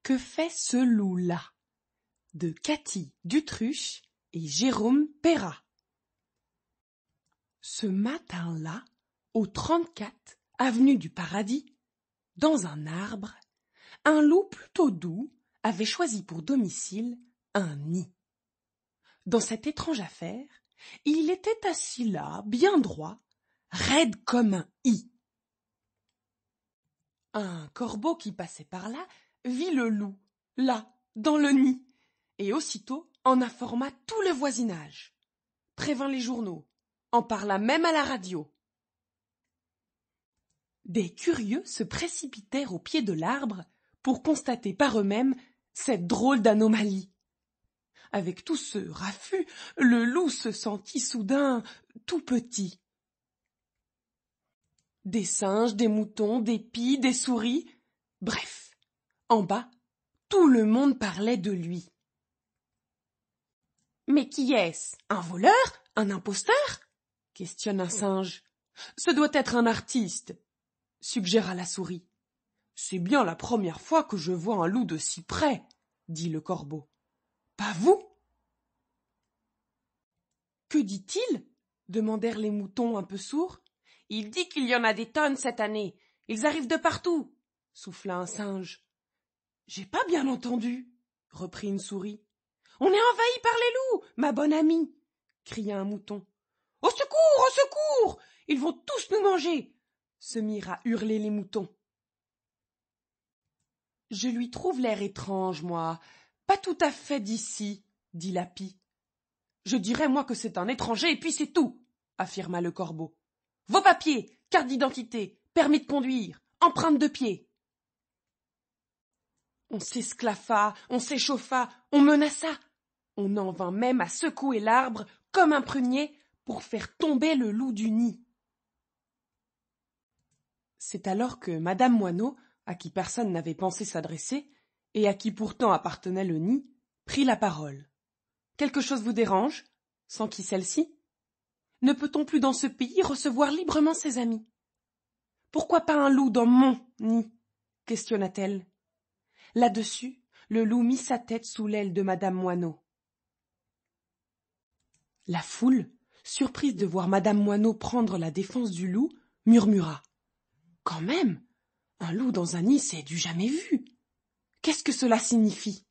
Que fait ce loup-là? De Cathy Dutruche et Jérôme Perrat. Ce matin-là, au 34 avenue du Paradis, dans un arbre, un loup plutôt doux avait choisi pour domicile un nid. Dans cette étrange affaire, il était assis là, bien droit, raide comme un i. Un corbeau qui passait par là vit le loup, là, dans le nid, et aussitôt en informa tout le voisinage, prévint les journaux, en parla même à la radio. Des curieux se précipitèrent au pied de l'arbre pour constater par eux-mêmes cette drôle d'anomalie. Avec tout ce raffut, le loup se sentit soudain tout petit. Des singes, des moutons, des pies, des souris, bref, en bas, tout le monde parlait de lui. « Mais qui est-ce? Un voleur? Un imposteur ?» questionne un singe. « Ce doit être un artiste, » suggéra la souris. « C'est bien la première fois que je vois un loup de si près, » dit le corbeau. « Pas vous? » « Que dit-il » demandèrent les moutons un peu sourds. « Il dit qu'il y en a des tonnes cette année. Ils arrivent de partout, » souffla un singe. « J'ai pas bien entendu, » reprit une souris. « On est envahi par les loups, ma bonne amie, » cria un mouton. « Au secours, au secours! Ils vont tous nous manger » se mirent à hurler les moutons. « Je lui trouve l'air étrange, moi, pas tout à fait d'ici, » dit la pie. « Je dirais, moi, que c'est un étranger, et puis c'est tout, » affirma le corbeau. « Vos papiers, carte d'identité, permis de conduire, empreinte de pied. » On s'esclaffa, on s'échauffa, on menaça. On en vint même à secouer l'arbre comme un prunier pour faire tomber le loup du nid. C'est alors que Madame Moineau, à qui personne n'avait pensé s'adresser, et à qui pourtant appartenait le nid, prit la parole. « Quelque chose vous dérange ?» s'enquit celle-ci. « Ne peut-on plus dans ce pays recevoir librement ses amis ?»« Pourquoi pas un loup dans mon nid ?» questionna-t-elle. Là-dessus, le loup mit sa tête sous l'aile de Madame Moineau. La foule, surprise de voir Madame Moineau prendre la défense du loup, murmura. « Quand même, un loup dans un nid, c'est du jamais vu. Qu'est-ce que cela signifie ?»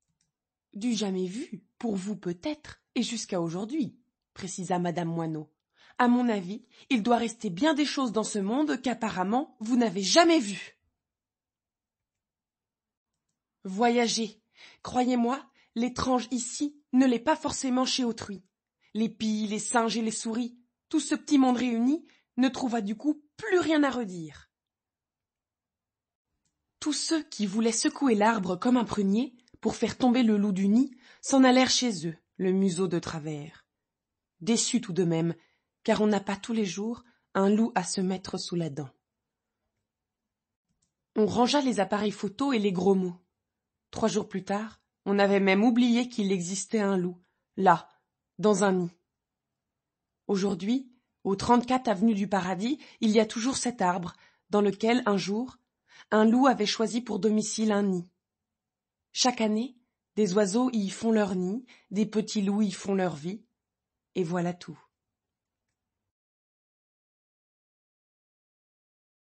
« Du jamais vu, pour vous peut-être, et jusqu'à aujourd'hui, » précisa Madame Moineau. « À mon avis, il doit rester bien des choses dans ce monde qu'apparemment vous n'avez jamais vues. » Voyager. Croyez-moi, l'étrange ici ne l'est pas forcément chez autrui. Les pies, les singes et les souris, tout ce petit monde réuni, ne trouva du coup plus rien à redire. Tous ceux qui voulaient secouer l'arbre comme un prunier pour faire tomber le loup du nid s'en allèrent chez eux, le museau de travers. Déçus tout de même, car on n'a pas tous les jours un loup à se mettre sous la dent. On rangea les appareils photo et les gros mots. 3 jours plus tard, on avait même oublié qu'il existait un loup, là, dans un nid. Aujourd'hui, au 34 avenue du Paradis, il y a toujours cet arbre, dans lequel, un jour, un loup avait choisi pour domicile un nid. Chaque année, des oiseaux y font leur nid, des petits loups y font leur vie, et voilà tout.